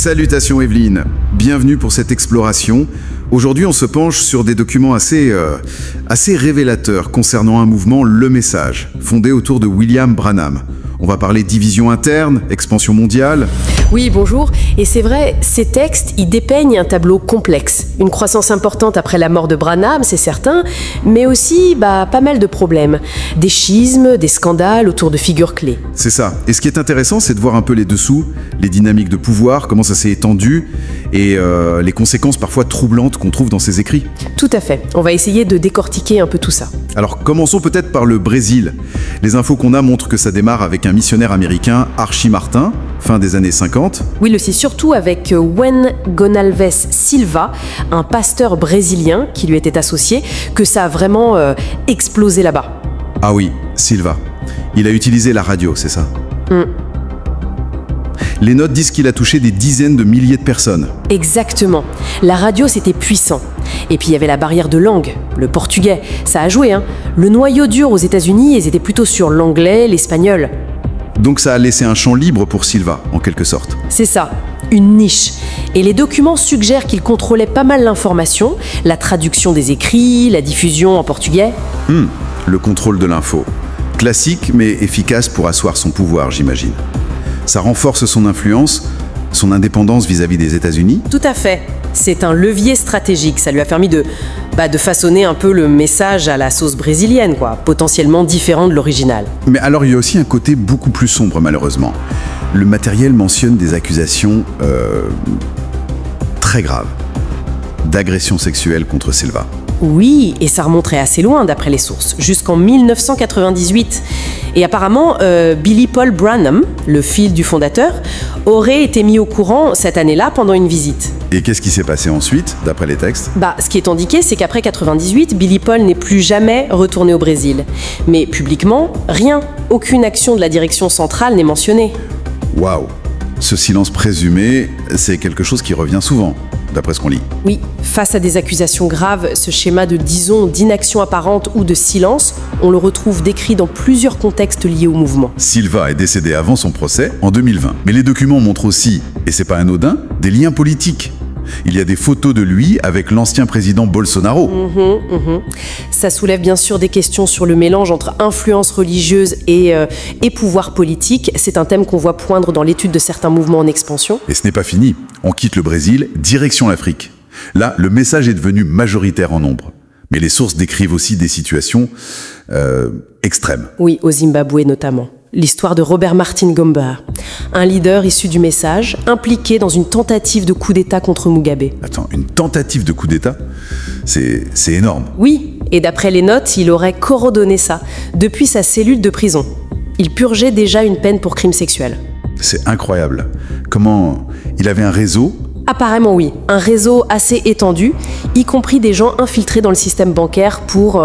Salutations Evelyne, bienvenue pour cette exploration. Aujourd'hui, on se penche sur des documents assez révélateurs concernant un mouvement, Le Message, fondé autour de William Branham. On va parler division interne, expansion mondiale. Oui, bonjour. Et c'est vrai, ces textes, ils dépeignent un tableau complexe. Une croissance importante après la mort de Branham, c'est certain, mais aussi pas mal de problèmes. Des schismes, des scandales autour de figures clés. C'est ça. Et ce qui est intéressant, c'est de voir un peu les dessous, les dynamiques de pouvoir, comment ça s'est étendu, et les conséquences parfois troublantes qu'on trouve dans ces écrits. Tout à fait. On va essayer de décortiquer un peu tout ça. Alors commençons peut-être par le Brésil. Les infos qu'on a montrent que ça démarre avec un missionnaire américain, Archie Martin, fin des années 50. Oui, c'est surtout avec Juan Gonalves Silva, un pasteur brésilien qui lui était associé, que ça a vraiment explosé là-bas. Ah oui, Silva. Il a utilisé la radio, c'est ça ? Les notes disent qu'il a touché des dizaines de milliers de personnes. Exactement. La radio, c'était puissant. Et puis il y avait la barrière de langue, le portugais. Ça a joué, hein. Le noyau dur aux États-Unis, ils étaient plutôt sur l'anglais, l'espagnol. Donc ça a laissé un champ libre pour Silva, en quelque sorte. C'est ça, une niche. Et les documents suggèrent qu'il contrôlait pas mal l'information, la traduction des écrits, la diffusion en portugais. Le contrôle de l'info. Classique, mais efficace pour asseoir son pouvoir, j'imagine. Ça renforce son influence, son indépendance vis-à-vis des États-Unis. Tout à fait. C'est un levier stratégique. Ça lui a permis de façonner un peu le message à la sauce brésilienne, potentiellement différent de l'original. Mais alors il y a aussi un côté beaucoup plus sombre, malheureusement. Le matériel mentionne des accusations très graves d'agression sexuelle contre Silva. Oui, et ça remonterait assez loin d'après les sources, jusqu'en 1998. Et apparemment, Billy Paul Branham, le fils du fondateur, aurait été mis au courant cette année-là pendant une visite. Et qu'est-ce qui s'est passé ensuite, d'après les textes ? Ce qui est indiqué, c'est qu'après 98, Billy Paul n'est plus jamais retourné au Brésil. Mais publiquement, rien, aucune action de la direction centrale n'est mentionnée. Waouh ! Ce silence présumé, c'est quelque chose qui revient souvent, d'après ce qu'on lit. Oui, face à des accusations graves, ce schéma d'inaction apparente ou de silence, on le retrouve décrit dans plusieurs contextes liés au mouvement. Silva est décédé avant son procès, en 2020. Mais les documents montrent aussi, et c'est pas anodin, des liens politiques. Il y a des photos de lui avec l'ancien président Bolsonaro. Ça soulève bien sûr des questions sur le mélange entre influence religieuse et pouvoir politique. C'est un thème qu'on voit poindre dans l'étude de certains mouvements en expansion. Et ce n'est pas fini. On quitte le Brésil, direction l'Afrique. Là, le message est devenu majoritaire en nombre. Mais les sources décrivent aussi des situations extrêmes. Oui, au Zimbabwe notamment. L'histoire de Robert Martin Gomba, un leader issu du message, impliqué dans une tentative de coup d'État contre Mugabe. Attends, une tentative de coup d'État ? C'est énorme. Oui, et d'après les notes, il aurait coordonné ça depuis sa cellule de prison. Il purgeait déjà une peine pour crime sexuel. C'est incroyable. Comment il avait un réseau ? Apparemment oui, un réseau assez étendu, y compris des gens infiltrés dans le système bancaire pour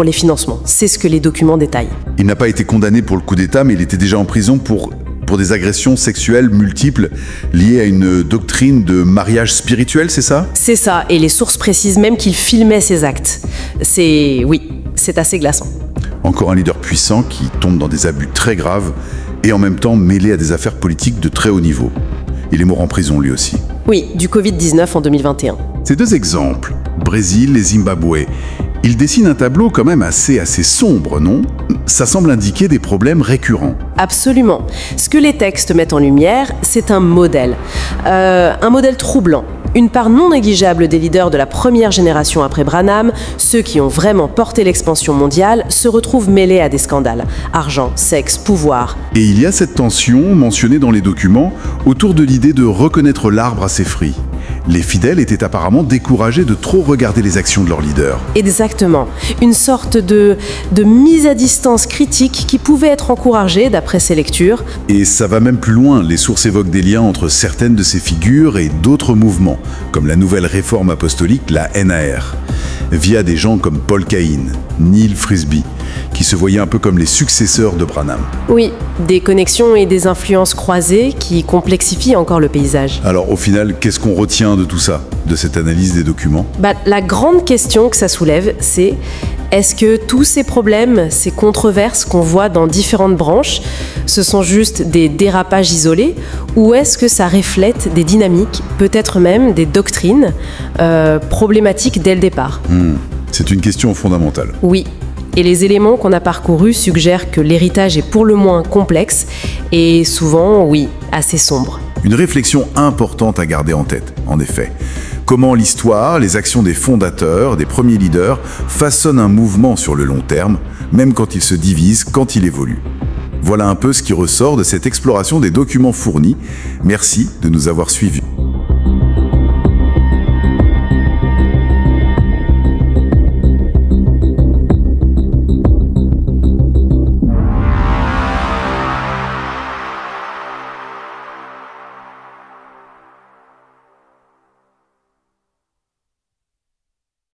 les financements. C'est ce que les documents détaillent. Il n'a pas été condamné pour le coup d'État, mais il était déjà en prison pour des agressions sexuelles multiples liées à une doctrine de mariage spirituel, c'est ça ? C'est ça, et les sources précisent même qu'il filmait ses actes. C'est assez glaçant. Encore un leader puissant qui tombe dans des abus très graves et en même temps mêlé à des affaires politiques de très haut niveau. Il est mort en prison lui aussi. Oui, du Covid-19 en 2021. Ces deux exemples, Brésil et Zimbabwe, ils dessinent un tableau quand même assez sombre, non ? Ça semble indiquer des problèmes récurrents. Absolument. Ce que les textes mettent en lumière, c'est un modèle troublant. Une part non négligeable des leaders de la première génération après Branham, ceux qui ont vraiment porté l'expansion mondiale, se retrouvent mêlés à des scandales. Argent, sexe, pouvoir. Et il y a cette tension mentionnée dans les documents autour de l'idée de reconnaître l'arbre à ses fruits. Les fidèles étaient apparemment découragés de trop regarder les actions de leur leader. Exactement. Une sorte de mise à distance critique qui pouvait être encouragée d'après ces lectures. Et ça va même plus loin. Les sources évoquent des liens entre certaines de ces figures et d'autres mouvements, comme la nouvelle réforme apostolique, la NAR, via des gens comme Paul Cain, Neil Frisbee, qui se voyaient un peu comme les successeurs de Branham. Oui, des connexions et des influences croisées qui complexifient encore le paysage. Alors au final, qu'est-ce qu'on retient de tout ça, de cette analyse des documents ? La grande question que ça soulève, c'est est-ce que tous ces problèmes, ces controverses qu'on voit dans différentes branches, ce sont juste des dérapages isolés Ou est-ce que ça reflète des dynamiques, peut-être même des doctrines problématiques dès le départ? C'est une question fondamentale. Oui. Et les éléments qu'on a parcourus suggèrent que l'héritage est pour le moins complexe et souvent, oui, assez sombre. Une réflexion importante à garder en tête, en effet. Comment l'histoire, les actions des fondateurs, des premiers leaders, façonnent un mouvement sur le long terme, même quand il se divise, quand il évolue. Voilà un peu ce qui ressort de cette exploration des documents fournis. Merci de nous avoir suivis.